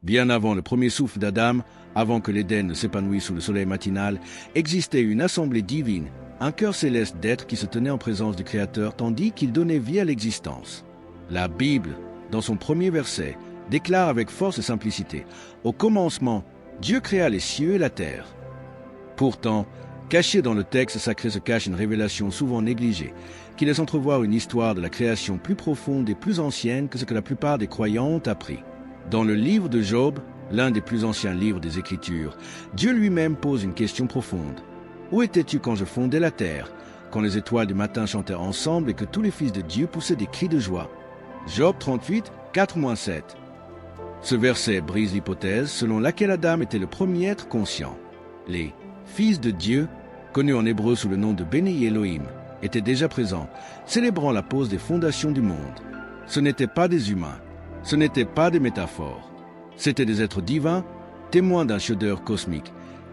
Bien avant le premier souffle d'Adam, avant que l'Éden ne s'épanouisse sous le soleil matinal, existait une assemblée divine, un cœur céleste d'êtres qui se tenait en présence du Créateur tandis qu'il donnait vie à l'existence. La Bible, dans son premier verset, déclare avec force et simplicité « Au commencement, Dieu créa les cieux et la terre ». Pourtant, caché dans le texte sacré se cache une révélation souvent négligée, qui laisse entrevoir une histoire de la création plus profonde et plus ancienne que ce que la plupart des croyants ont appris. Dans le livre de Job, l'un des plus anciens livres des Écritures, Dieu lui-même pose une question profonde. « Où étais-tu quand je fondais la terre, quand les étoiles du matin chantaient ensemble et que tous les fils de Dieu poussaient des cris de joie ?» Job 38, 4-7. Ce verset brise l'hypothèse selon laquelle Adam était le premier être conscient. Les fils de Dieu, connus en hébreu sous le nom de Béni Elohim, étaient déjà présents, célébrant la pose des fondations du monde. Ce n'étaient pas des humains, ce n'étaient pas des métaphores. C'étaient des êtres divins, témoins d'un chef-d'œuvre cosmique,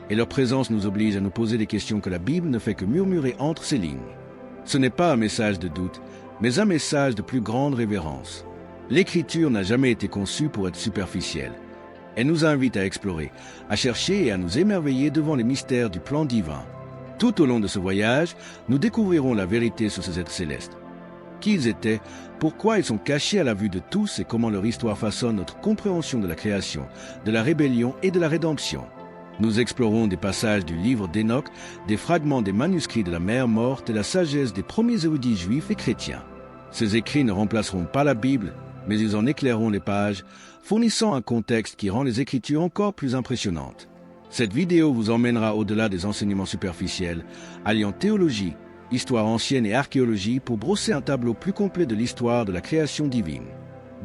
et leur présence nous oblige à nous poser des questions que la Bible ne fait que murmurer entre ses lignes. Ce n'est pas un message de doute, mais un message de plus grande révérence. L'Écriture n'a jamais été conçue pour être superficielle. Elle nous invite à explorer, à chercher et à nous émerveiller devant les mystères du plan divin. Tout au long de ce voyage, nous découvrirons la vérité sur ces êtres célestes. Qui ils étaient, pourquoi ils sont cachés à la vue de tous et comment leur histoire façonne notre compréhension de la création, de la rébellion et de la rédemption. Nous explorons des passages du livre d'Enoch, des fragments des manuscrits de la mer morte et la sagesse des premiers érudits juifs et chrétiens. Ces écrits ne remplaceront pas la Bible, mais ils en éclaireront les pages, fournissant un contexte qui rend les Écritures encore plus impressionnantes. Cette vidéo vous emmènera au-delà des enseignements superficiels, alliant théologie, histoire ancienne et archéologie pour brosser un tableau plus complet de l'histoire de la création divine.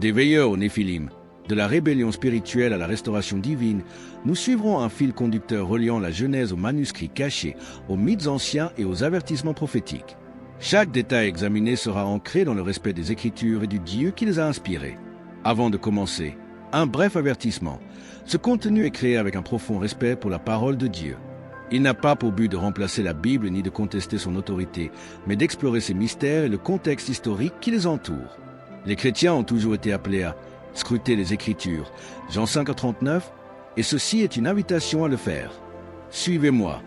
Des veilleurs aux Néphilim, de la rébellion spirituelle à la restauration divine, nous suivrons un fil conducteur reliant la Genèse aux manuscrits cachés, aux mythes anciens et aux avertissements prophétiques. Chaque détail examiné sera ancré dans le respect des Écritures et du Dieu qui les a inspirées. Avant de commencer, un bref avertissement. Ce contenu est créé avec un profond respect pour la parole de Dieu. Il n'a pas pour but de remplacer la Bible ni de contester son autorité, mais d'explorer ses mystères et le contexte historique qui les entoure. Les chrétiens ont toujours été appelés à scruter les Écritures, Jean 5,39, et ceci est une invitation à le faire. Suivez-moi,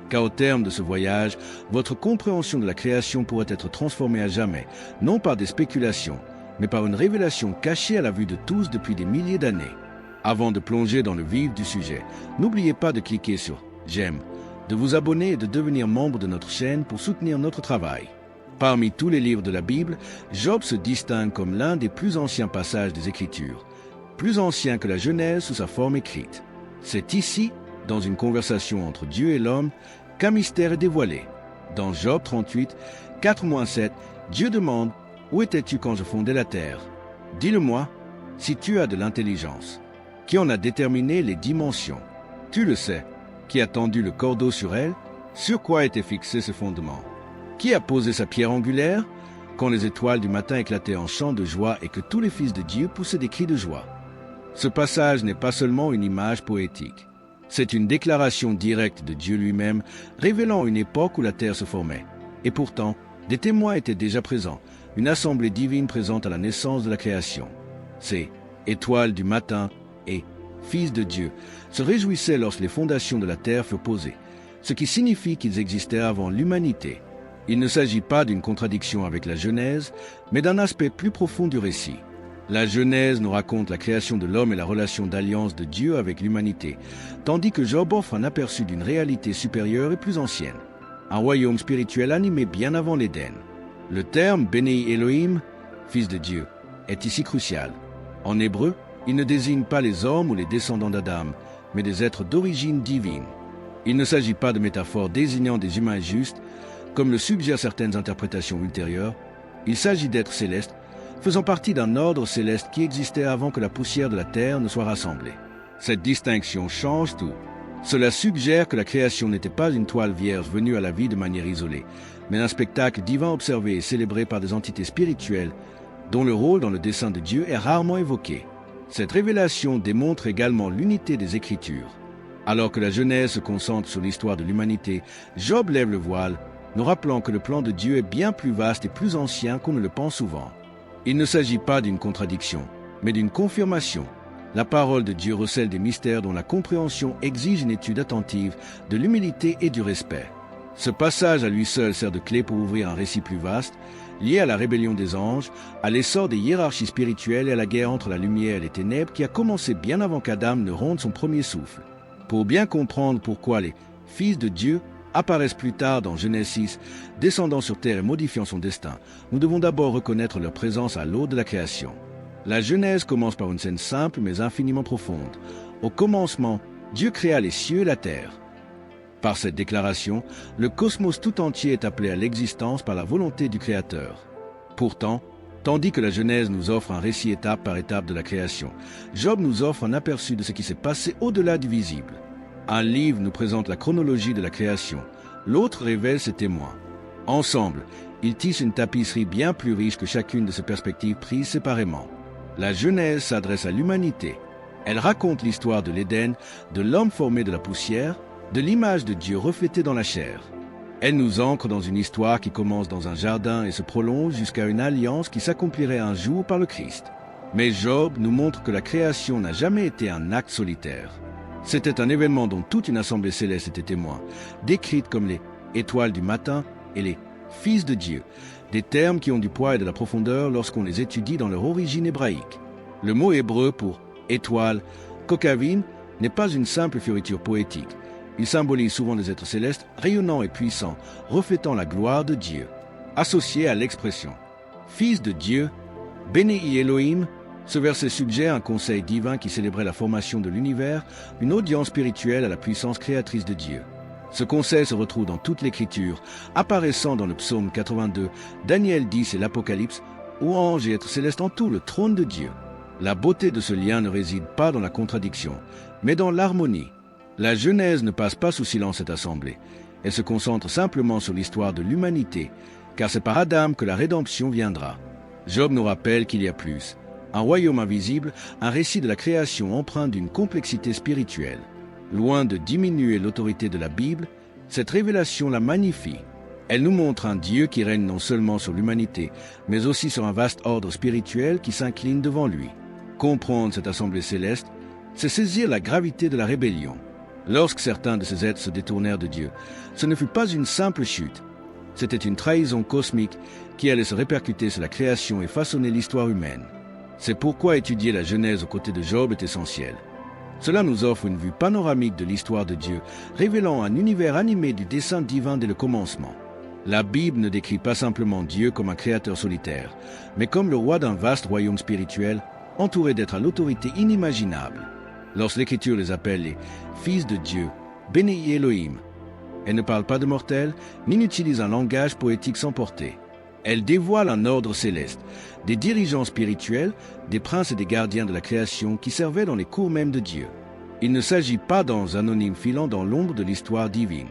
car au terme de ce voyage, votre compréhension de la création pourrait être transformée à jamais, non par des spéculations, mais par une révélation cachée à la vue de tous depuis des milliers d'années. Avant de plonger dans le vif du sujet, n'oubliez pas de cliquer sur « J'aime », de vous abonner et de devenir membre de notre chaîne pour soutenir notre travail. Parmi tous les livres de la Bible, Job se distingue comme l'un des plus anciens passages des Écritures, plus ancien que la Genèse sous sa forme écrite. C'est ici, dans une conversation entre Dieu et l'homme, qu'un mystère est dévoilé. Dans Job 38, 4-7, Dieu demande « Où étais-tu quand je fondais la terre ?» Dis-le-moi, si tu as de l'intelligence. Qui en a déterminé les dimensions? Tu le sais. Qui a tendu le cordeau sur elle? Sur quoi étaient fixés ses fondements? Qui a posé sa pierre angulaire? Quand les étoiles du matin éclataient en chants de joie et que tous les fils de Dieu poussaient des cris de joie. Ce passage n'est pas seulement une image poétique. C'est une déclaration directe de Dieu lui-même, révélant une époque où la terre se formait. Et pourtant, des témoins étaient déjà présents, une assemblée divine présente à la naissance de la création. Ces étoiles du matin et fils de Dieu se réjouissaient lorsque les fondations de la terre furent posées, ce qui signifie qu'ils existaient avant l'humanité. Il ne s'agit pas d'une contradiction avec la Genèse, mais d'un aspect plus profond du récit. La Genèse nous raconte la création de l'homme et la relation d'alliance de Dieu avec l'humanité, tandis que Job offre un aperçu d'une réalité supérieure et plus ancienne, un royaume spirituel animé bien avant l'Éden. Le terme « Béni Elohim », fils de Dieu, est ici crucial. En hébreu, il ne désigne pas les hommes ou les descendants d'Adam, mais des êtres d'origine divine. Il ne s'agit pas de métaphores désignant des humains justes, comme le suggèrent certaines interprétations ultérieures. Il s'agit d'êtres célestes, faisant partie d'un ordre céleste qui existait avant que la poussière de la terre ne soit rassemblée. Cette distinction change tout. Cela suggère que la création n'était pas une toile vierge venue à la vie de manière isolée, mais un spectacle divin observé et célébré par des entités spirituelles, dont le rôle dans le dessein de Dieu est rarement évoqué. Cette révélation démontre également l'unité des Écritures. Alors que la Genèse se concentre sur l'histoire de l'humanité, Job lève le voile, nous rappelant que le plan de Dieu est bien plus vaste et plus ancien qu'on ne le pense souvent. Il ne s'agit pas d'une contradiction, mais d'une confirmation. La parole de Dieu recèle des mystères dont la compréhension exige une étude attentive, de l'humilité et du respect. Ce passage à lui seul sert de clé pour ouvrir un récit plus vaste, lié à la rébellion des anges, à l'essor des hiérarchies spirituelles et à la guerre entre la lumière et les ténèbres qui a commencé bien avant qu'Adam ne ronde son premier souffle. Pour bien comprendre pourquoi les fils de Dieu apparaissent plus tard dans Genèse 6, descendant sur terre et modifiant son destin, nous devons d'abord reconnaître leur présence à l'aube de la création. La Genèse commence par une scène simple mais infiniment profonde. Au commencement, Dieu créa les cieux et la terre. Par cette déclaration, le cosmos tout entier est appelé à l'existence par la volonté du Créateur. Pourtant, tandis que la Genèse nous offre un récit étape par étape de la création, Job nous offre un aperçu de ce qui s'est passé au-delà du visible. Un livre nous présente la chronologie de la création, l'autre révèle ses témoins. Ensemble, ils tissent une tapisserie bien plus riche que chacune de ces perspectives prises séparément. La Genèse s'adresse à l'humanité. Elle raconte l'histoire de l'Éden, de l'homme formé de la poussière, de l'image de Dieu reflétée dans la chair. Elle nous ancre dans une histoire qui commence dans un jardin et se prolonge jusqu'à une alliance qui s'accomplirait un jour par le Christ. Mais Job nous montre que la création n'a jamais été un acte solitaire. C'était un événement dont toute une assemblée céleste était témoin, décrite comme les étoiles du matin et les fils de Dieu, des termes qui ont du poids et de la profondeur lorsqu'on les étudie dans leur origine hébraïque. Le mot hébreu pour étoile, kokavim, n'est pas une simple fioriture poétique. Il symbolise souvent des êtres célestes rayonnants et puissants, reflétant la gloire de Dieu. Associé à l'expression « Fils de Dieu », Béni Elohim, ce verset suggère un conseil divin qui célébrait la formation de l'univers, une audience spirituelle à la puissance créatrice de Dieu. Ce conseil se retrouve dans toute l'Écriture, apparaissant dans le psaume 82, Daniel 10 et l'Apocalypse, où anges et êtres célestes entourent le trône de Dieu. La beauté de ce lien ne réside pas dans la contradiction, mais dans l'harmonie. La Genèse ne passe pas sous silence cette assemblée. Elle se concentre simplement sur l'histoire de l'humanité, car c'est par Adam que la rédemption viendra. Job nous rappelle qu'il y a plus. Un royaume invisible, un récit de la création empreint d'une complexité spirituelle. Loin de diminuer l'autorité de la Bible, cette révélation la magnifie. Elle nous montre un Dieu qui règne non seulement sur l'humanité, mais aussi sur un vaste ordre spirituel qui s'incline devant lui. Comprendre cette assemblée céleste, c'est saisir la gravité de la rébellion. Lorsque certains de ces êtres se détournèrent de Dieu, ce ne fut pas une simple chute. C'était une trahison cosmique qui allait se répercuter sur la création et façonner l'histoire humaine. C'est pourquoi étudier la Genèse aux côtés de Job est essentiel. Cela nous offre une vue panoramique de l'histoire de Dieu, révélant un univers animé du dessein divin dès le commencement. La Bible ne décrit pas simplement Dieu comme un créateur solitaire, mais comme le roi d'un vaste royaume spirituel, entouré d'êtres à l'autorité inimaginable. Lorsque l'Écriture les appelle les « fils de Dieu », béni Elohim, elle ne parle pas de mortels, ni n'utilise un langage poétique sans portée. Elle dévoile un ordre céleste, des dirigeants spirituels, des princes et des gardiens de la création qui servaient dans les cours mêmes de Dieu. Il ne s'agit pas d'anges anonymes filant dans l'ombre de l'histoire divine.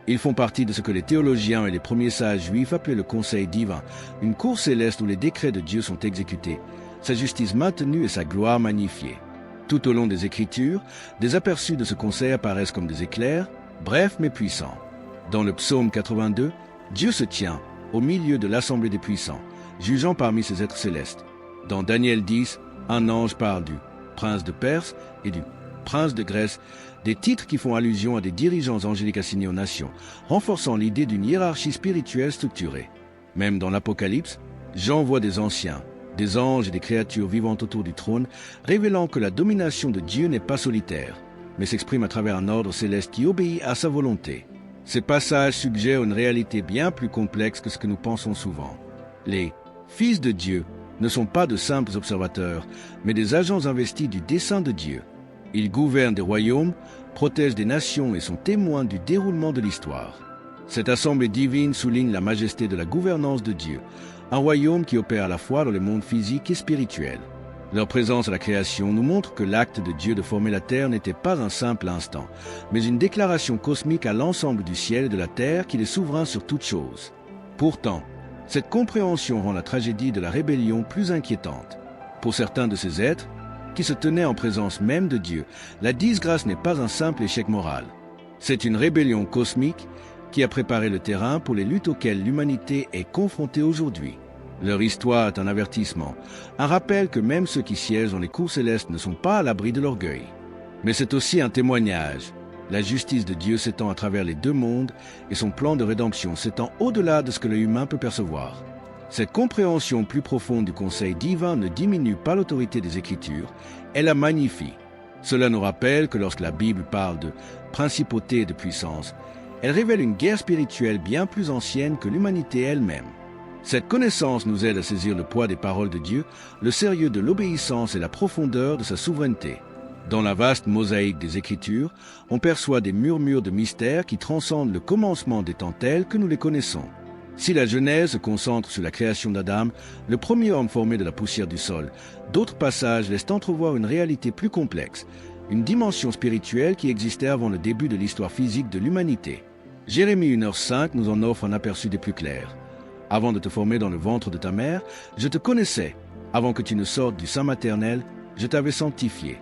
Ils font partie de ce que les théologiens et les premiers sages juifs appelaient le conseil divin, une cour céleste où les décrets de Dieu sont exécutés, sa justice maintenue et sa gloire magnifiée. Tout au long des Écritures, des aperçus de ce conseil apparaissent comme des éclairs, brefs mais puissants. Dans le psaume 82, Dieu se tient au milieu de l'assemblée des puissants, jugeant parmi ses êtres célestes. Dans Daniel 10, un ange parle du prince de Perse et du prince de Grèce, des titres qui font allusion à des dirigeants angéliques assignés aux nations, renforçant l'idée d'une hiérarchie spirituelle structurée. Même dans l'Apocalypse, Jean voit des anciens, des anges et des créatures vivant autour du trône, révélant que la domination de Dieu n'est pas solitaire, mais s'exprime à travers un ordre céleste qui obéit à sa volonté. Ces passages suggèrent une réalité bien plus complexe que ce que nous pensons souvent. Les fils de Dieu ne sont pas de simples observateurs, mais des agents investis du dessein de Dieu. Ils gouvernent des royaumes, protègent des nations et sont témoins du déroulement de l'histoire. Cette assemblée divine souligne la majesté de la gouvernance de Dieu, un royaume qui opère à la fois dans les mondes physiques et spirituels. Leur présence à la création nous montre que l'acte de Dieu de former la terre n'était pas un simple instant, mais une déclaration cosmique à l'ensemble du ciel et de la terre qu'il est souverain sur toutes choses. Pourtant, cette compréhension rend la tragédie de la rébellion plus inquiétante. Pour certains de ces êtres, qui se tenaient en présence même de Dieu, la disgrâce n'est pas un simple échec moral. C'est une rébellion cosmique qui a préparé le terrain pour les luttes auxquelles l'humanité est confrontée aujourd'hui. Leur histoire est un avertissement, un rappel que même ceux qui siègent dans les cours célestes ne sont pas à l'abri de l'orgueil. Mais c'est aussi un témoignage. La justice de Dieu s'étend à travers les deux mondes et son plan de rédemption s'étend au-delà de ce que l'œil humain peut percevoir. Cette compréhension plus profonde du conseil divin ne diminue pas l'autorité des Écritures, elle la magnifie. Cela nous rappelle que lorsque la Bible parle de principauté et de puissance, elle révèle une guerre spirituelle bien plus ancienne que l'humanité elle-même. Cette connaissance nous aide à saisir le poids des paroles de Dieu, le sérieux de l'obéissance et la profondeur de sa souveraineté. Dans la vaste mosaïque des Écritures, on perçoit des murmures de mystères qui transcendent le commencement des temps tels que nous les connaissons. Si la Genèse se concentre sur la création d'Adam, le premier homme formé de la poussière du sol, d'autres passages laissent entrevoir une réalité plus complexe, une dimension spirituelle qui existait avant le début de l'histoire physique de l'humanité. Jérémie 1h5 nous en offre un aperçu des plus clairs. « Avant de te former dans le ventre de ta mère, je te connaissais. Avant que tu ne sortes du sein maternel, je t'avais sanctifié. »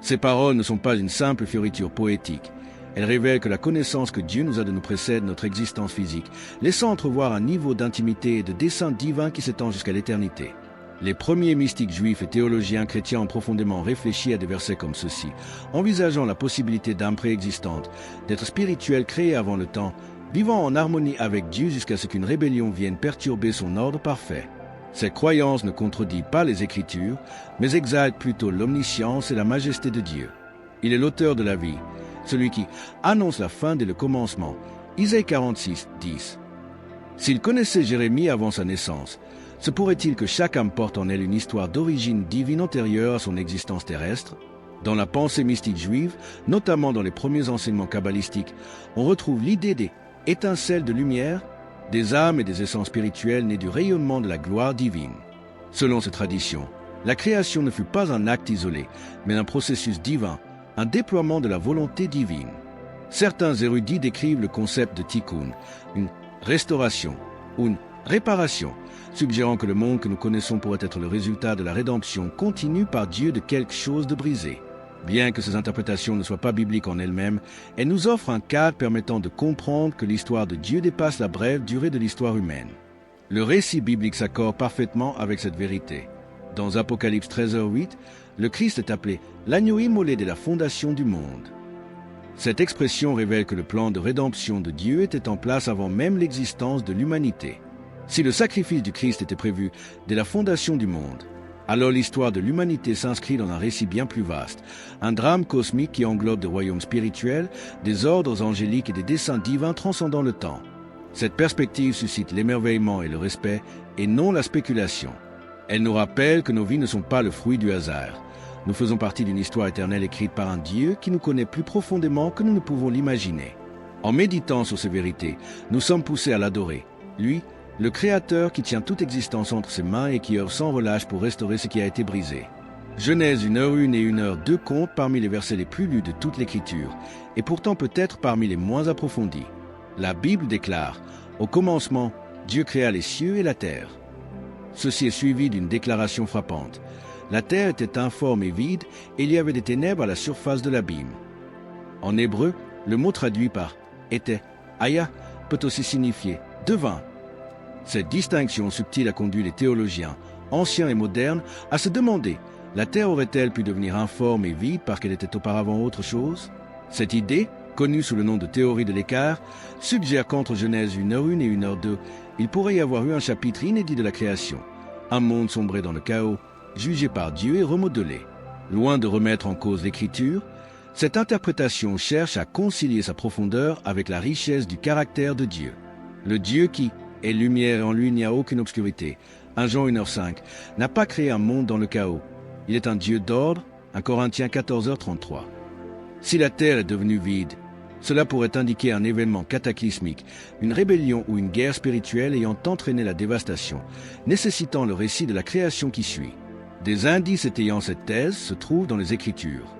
Ces paroles ne sont pas une simple fioriture poétique. Elles révèlent que la connaissance que Dieu nous a donnée précède notre existence physique, laissant entrevoir un niveau d'intimité et de dessein divin qui s'étend jusqu'à l'éternité. Les premiers mystiques juifs et théologiens chrétiens ont profondément réfléchi à des versets comme ceux-ci, envisageant la possibilité d'âmes préexistantes, d'êtres spirituels créés avant le temps, vivant en harmonie avec Dieu jusqu'à ce qu'une rébellion vienne perturber son ordre parfait. Cette croyance ne contredit pas les Écritures, mais exalte plutôt l'omniscience et la majesté de Dieu. Il est l'auteur de la vie, celui qui annonce la fin dès le commencement. Isaïe 46, 10. S'il connaissait Jérémie avant sa naissance, se pourrait-il que chaque âme porte en elle une histoire d'origine divine antérieure à son existence terrestre? Dans la pensée mystique juive, notamment dans les premiers enseignements kabbalistiques, on retrouve l'idée des étincelles de lumière, des âmes et des essences spirituelles nées du rayonnement de la gloire divine. Selon ces traditions, la création ne fut pas un acte isolé, mais un processus divin, un déploiement de la volonté divine. Certains érudits décrivent le concept de tikkun, une restauration ou une réparation, suggérant que le monde que nous connaissons pourrait être le résultat de la rédemption continue par Dieu de quelque chose de brisé. Bien que ces interprétations ne soient pas bibliques en elles-mêmes, elles nous offrent un cadre permettant de comprendre que l'histoire de Dieu dépasse la brève durée de l'histoire humaine. Le récit biblique s'accorde parfaitement avec cette vérité. Dans Apocalypse 13h8, le Christ est appelé l'agneau immolé dès la fondation du monde. Cette expression révèle que le plan de rédemption de Dieu était en place avant même l'existence de l'humanité. Si le sacrifice du Christ était prévu dès la fondation du monde, alors l'histoire de l'humanité s'inscrit dans un récit bien plus vaste, un drame cosmique qui englobe des royaumes spirituels, des ordres angéliques et des desseins divins transcendant le temps. Cette perspective suscite l'émerveillement et le respect, et non la spéculation. Elle nous rappelle que nos vies ne sont pas le fruit du hasard. Nous faisons partie d'une histoire éternelle écrite par un Dieu qui nous connaît plus profondément que nous ne pouvons l'imaginer. En méditant sur ces vérités, nous sommes poussés à l'adorer, lui, le Créateur qui tient toute existence entre ses mains et qui œuvre sans relâche pour restaurer ce qui a été brisé. Genèse 1h1 et 1h2 comptent parmi les versets les plus lus de toute l'Écriture, et pourtant peut-être parmi les moins approfondis. La Bible déclare « Au commencement, Dieu créa les cieux et la terre ». Ceci est suivi d'une déclaration frappante. La terre était informe et vide, et il y avait des ténèbres à la surface de l'abîme. En hébreu, le mot traduit par « était » Aya peut aussi signifier « devint ». Cette distinction subtile a conduit les théologiens, anciens et modernes, à se demander « la terre aurait-elle pu devenir informe et vide parce qu'elle était auparavant autre chose ?» Cette idée, connue sous le nom de théorie de l'écart, suggère qu'entre Genèse 1h1 et 1h2, il pourrait y avoir eu un chapitre inédit de la création, un monde sombré dans le chaos, jugé par Dieu et remodelé. Loin de remettre en cause l'Écriture, cette interprétation cherche à concilier sa profondeur avec la richesse du caractère de Dieu. Le Dieu qui est lumière et en lui il n'y a aucune obscurité, 1 Jean 1h5, n'a pas créé un monde dans le chaos. Il est un Dieu d'ordre, 1 Corinthiens 14h33. Si la terre est devenue vide, cela pourrait indiquer un événement cataclysmique, une rébellion ou une guerre spirituelle ayant entraîné la dévastation, nécessitant le récit de la création qui suit. Des indices étayant cette thèse se trouvent dans les Écritures.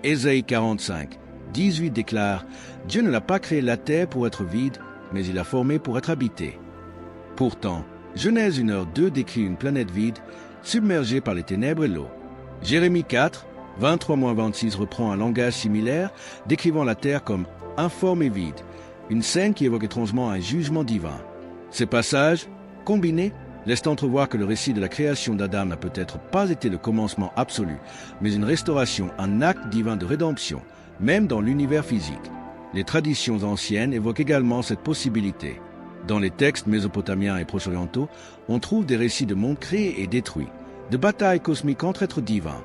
Ésaïe 45, 18 déclare « Dieu ne l'a pas créé la terre pour être vide, mais il l'a formée pour être habitée. » Pourtant, Genèse 1h2 décrit une planète vide, submergée par les ténèbres et l'eau. Jérémie 4, 23-26 reprend un langage similaire, décrivant la terre comme informe et vide, une scène qui évoque étrangement un jugement divin. Ces passages, combinés, laissent entrevoir que le récit de la création d'Adam n'a peut-être pas été le commencement absolu, mais une restauration, un acte divin de rédemption, même dans l'univers physique. Les traditions anciennes évoquent également cette possibilité. Dans les textes mésopotamiens et proche-orientaux, on trouve des récits de mondes créés et détruits, de batailles cosmiques entre êtres divins.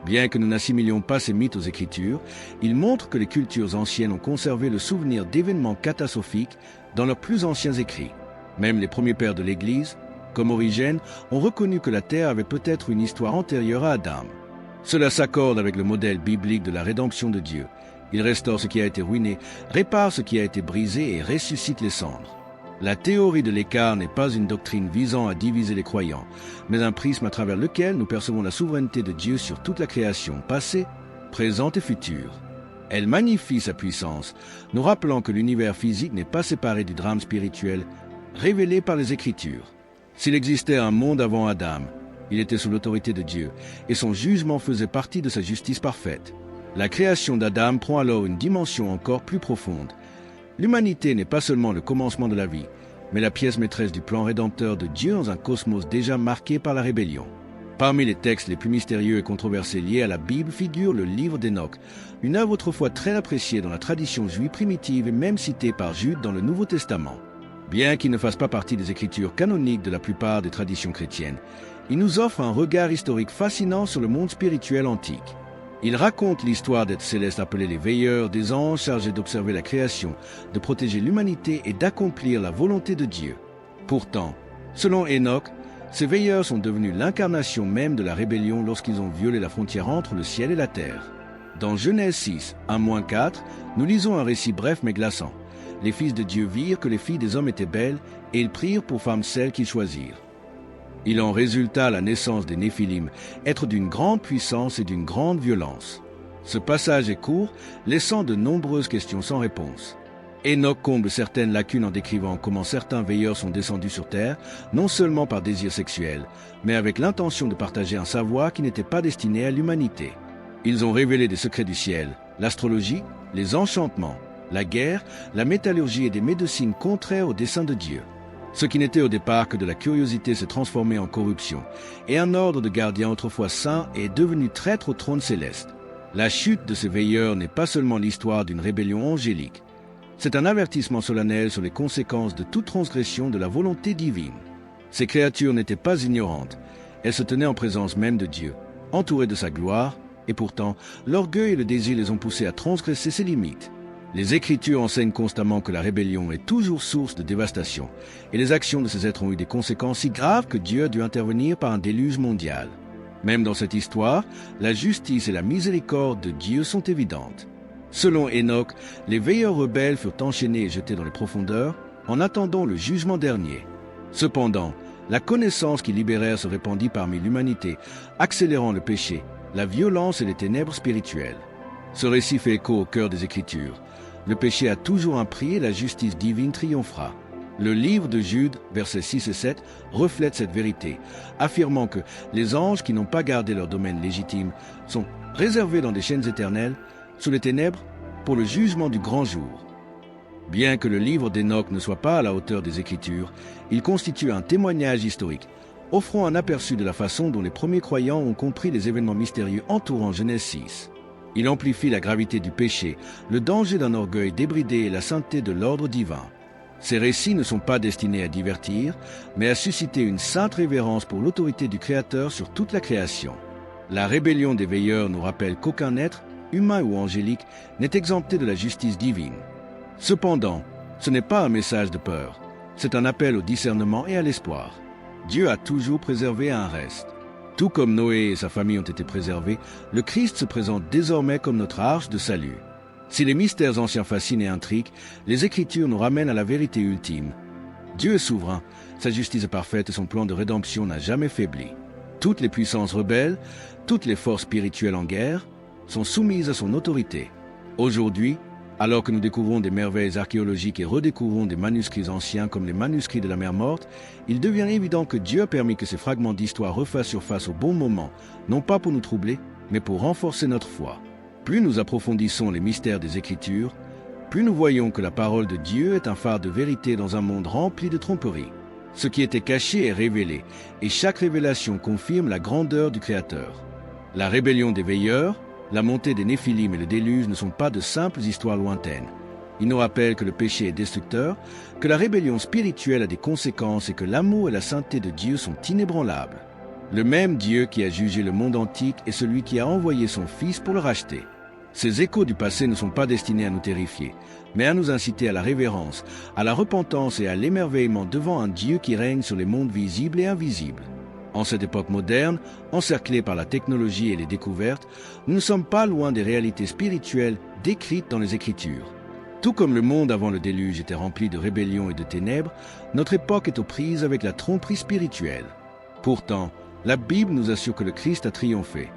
Bien que nous n'assimilions pas ces mythes aux Écritures, ils montrent que les cultures anciennes ont conservé le souvenir d'événements catastrophiques dans leurs plus anciens écrits. Même les premiers pères de l'Église, comme Origène, ont reconnu que la Terre avait peut-être une histoire antérieure à Adam. Cela s'accorde avec le modèle biblique de la rédemption de Dieu. Il restaure ce qui a été ruiné, répare ce qui a été brisé et ressuscite les cendres. La théorie de l'écart n'est pas une doctrine visant à diviser les croyants, mais un prisme à travers lequel nous percevons la souveraineté de Dieu sur toute la création, passée, présente et future. Elle magnifie sa puissance, nous rappelant que l'univers physique n'est pas séparé du drame spirituel révélé par les Écritures. S'il existait un monde avant Adam, il était sous l'autorité de Dieu, et son jugement faisait partie de sa justice parfaite. La création d'Adam prend alors une dimension encore plus profonde. L'humanité n'est pas seulement le commencement de la vie, mais la pièce maîtresse du plan rédempteur de Dieu dans un cosmos déjà marqué par la rébellion. Parmi les textes les plus mystérieux et controversés liés à la Bible figure le livre d'Enoch, une œuvre autrefois très appréciée dans la tradition juive primitive et même citée par Jude dans le Nouveau Testament. Bien qu'il ne fasse pas partie des écritures canoniques de la plupart des traditions chrétiennes, il nous offre un regard historique fascinant sur le monde spirituel antique. Il raconte l'histoire d'êtres célestes appelés les veilleurs, des anges chargés d'observer la création, de protéger l'humanité et d'accomplir la volonté de Dieu. Pourtant, selon Enoch, ces veilleurs sont devenus l'incarnation même de la rébellion lorsqu'ils ont violé la frontière entre le ciel et la terre. Dans Genèse 6, 1-4, nous lisons un récit bref mais glaçant. Les fils de Dieu virent que les filles des hommes étaient belles, et ils prirent pour femmes celles qu'ils choisirent. Il en résulta la naissance des Néphilim, êtres d'une grande puissance et d'une grande violence. Ce passage est court, laissant de nombreuses questions sans réponse. Enoch comble certaines lacunes en décrivant comment certains veilleurs sont descendus sur terre, non seulement par désir sexuel, mais avec l'intention de partager un savoir qui n'était pas destiné à l'humanité. Ils ont révélé des secrets du ciel, l'astrologie, les enchantements, la guerre, la métallurgie et des médecines contraires aux desseins de Dieu. Ce qui n'était au départ que de la curiosité s'est transformé en corruption, et un ordre de gardiens autrefois saints est devenu traître au trône céleste. La chute de ces veilleurs n'est pas seulement l'histoire d'une rébellion angélique. C'est un avertissement solennel sur les conséquences de toute transgression de la volonté divine. Ces créatures n'étaient pas ignorantes. Elles se tenaient en présence même de Dieu, entourées de sa gloire, et pourtant, l'orgueil et le désir les ont poussées à transgresser ses limites. Les Écritures enseignent constamment que la rébellion est toujours source de dévastation, et les actions de ces êtres ont eu des conséquences si graves que Dieu a dû intervenir par un déluge mondial. Même dans cette histoire, la justice et la miséricorde de Dieu sont évidentes. Selon Enoch, les veilleurs rebelles furent enchaînés et jetés dans les profondeurs, en attendant le jugement dernier. Cependant, la connaissance qu'ils libérèrent se répandit parmi l'humanité, accélérant le péché, la violence et les ténèbres spirituelles. Ce récit fait écho au cœur des Écritures. Le péché a toujours un prix et la justice divine triomphera. Le livre de Jude, versets 6 et 7, reflète cette vérité, affirmant que les anges qui n'ont pas gardé leur domaine légitime sont réservés dans des chaînes éternelles, sous les ténèbres, pour le jugement du grand jour. Bien que le livre d'Enoch ne soit pas à la hauteur des Écritures, il constitue un témoignage historique, offrant un aperçu de la façon dont les premiers croyants ont compris les événements mystérieux entourant Genèse 6. Il amplifie la gravité du péché, le danger d'un orgueil débridé et la sainteté de l'ordre divin. Ces récits ne sont pas destinés à divertir, mais à susciter une sainte révérence pour l'autorité du Créateur sur toute la création. La rébellion des veilleurs nous rappelle qu'aucun être, humain ou angélique, n'est exempté de la justice divine. Cependant, ce n'est pas un message de peur, c'est un appel au discernement et à l'espoir. Dieu a toujours préservé un reste. Tout comme Noé et sa famille ont été préservés, le Christ se présente désormais comme notre arche de salut. Si les mystères anciens fascinent et intriguent, les Écritures nous ramènent à la vérité ultime. Dieu est souverain, sa justice est parfaite et son plan de rédemption n'a jamais faibli. Toutes les puissances rebelles, toutes les forces spirituelles en guerre, sont soumises à son autorité. Aujourd'hui, alors que nous découvrons des merveilles archéologiques et redécouvrons des manuscrits anciens comme les manuscrits de la mer Morte, il devient évident que Dieu a permis que ces fragments d'histoire refassent surface au bon moment, non pas pour nous troubler, mais pour renforcer notre foi. Plus nous approfondissons les mystères des Écritures, plus nous voyons que la parole de Dieu est un phare de vérité dans un monde rempli de tromperies. Ce qui était caché est révélé, et chaque révélation confirme la grandeur du Créateur. La rébellion des veilleurs, la montée des Néphilim et le déluge ne sont pas de simples histoires lointaines. Ils nous rappellent que le péché est destructeur, que la rébellion spirituelle a des conséquences et que l'amour et la sainteté de Dieu sont inébranlables. Le même Dieu qui a jugé le monde antique est celui qui a envoyé son Fils pour le racheter. Ces échos du passé ne sont pas destinés à nous terrifier, mais à nous inciter à la révérence, à la repentance et à l'émerveillement devant un Dieu qui règne sur les mondes visibles et invisibles. En cette époque moderne, encerclée par la technologie et les découvertes, nous ne sommes pas loin des réalités spirituelles décrites dans les Écritures. Tout comme le monde avant le déluge était rempli de rébellion et de ténèbres, notre époque est aux prises avec la tromperie spirituelle. Pourtant, la Bible nous assure que le Christ a triomphé.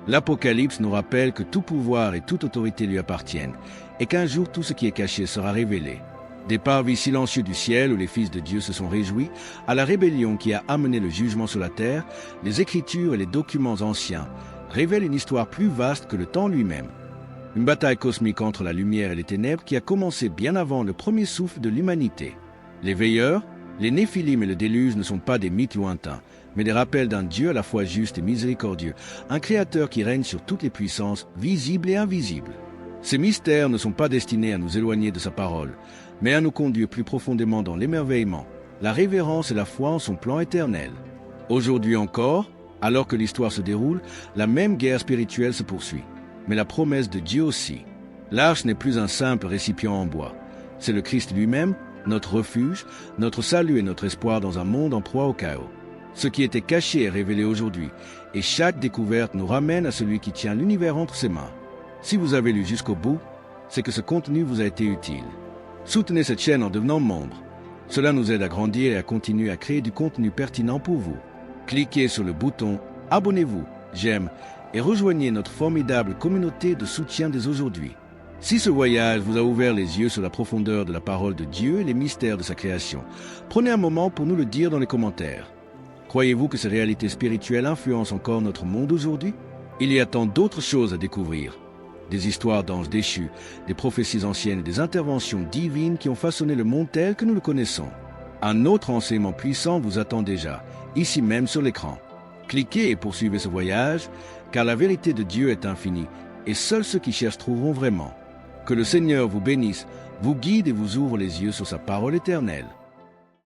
L'Apocalypse nous rappelle que tout pouvoir et toute autorité lui appartiennent, et qu'un jour tout ce qui est caché sera révélé. Des parvis silencieux du ciel où les fils de Dieu se sont réjouis, à la rébellion qui a amené le jugement sur la terre, les Écritures et les documents anciens révèlent une histoire plus vaste que le temps lui-même. Une bataille cosmique entre la lumière et les ténèbres qui a commencé bien avant le premier souffle de l'humanité. Les veilleurs, les Néphilim et le déluge ne sont pas des mythes lointains, mais des rappels d'un Dieu à la fois juste et miséricordieux, un Créateur qui règne sur toutes les puissances, visibles et invisibles. Ces mystères ne sont pas destinés à nous éloigner de sa parole, mais à nous conduire plus profondément dans l'émerveillement, la révérence et la foi en son plan éternel. Aujourd'hui encore, alors que l'histoire se déroule, la même guerre spirituelle se poursuit, mais la promesse de Dieu aussi. L'arche n'est plus un simple récipient en bois, c'est le Christ lui-même, notre refuge, notre salut et notre espoir dans un monde en proie au chaos. Ce qui était caché est révélé aujourd'hui, et chaque découverte nous ramène à celui qui tient l'univers entre ses mains. Si vous avez lu jusqu'au bout, c'est que ce contenu vous a été utile. Soutenez cette chaîne en devenant membre. Cela nous aide à grandir et à continuer à créer du contenu pertinent pour vous. Cliquez sur le bouton « Abonnez-vous », « J'aime » et rejoignez notre formidable communauté de soutien dès aujourd'hui. Si ce voyage vous a ouvert les yeux sur la profondeur de la parole de Dieu et les mystères de sa création, prenez un moment pour nous le dire dans les commentaires. Croyez-vous que ces réalités spirituelles influencent encore notre monde aujourd'hui? Il y a tant d'autres choses à découvrir. Des histoires d'anges déchus, des prophéties anciennes et des interventions divines qui ont façonné le monde tel que nous le connaissons. Un autre enseignement puissant vous attend déjà, ici même sur l'écran. Cliquez et poursuivez ce voyage, car la vérité de Dieu est infinie, et seuls ceux qui cherchent trouveront vraiment. Que le Seigneur vous bénisse, vous guide et vous ouvre les yeux sur sa parole éternelle.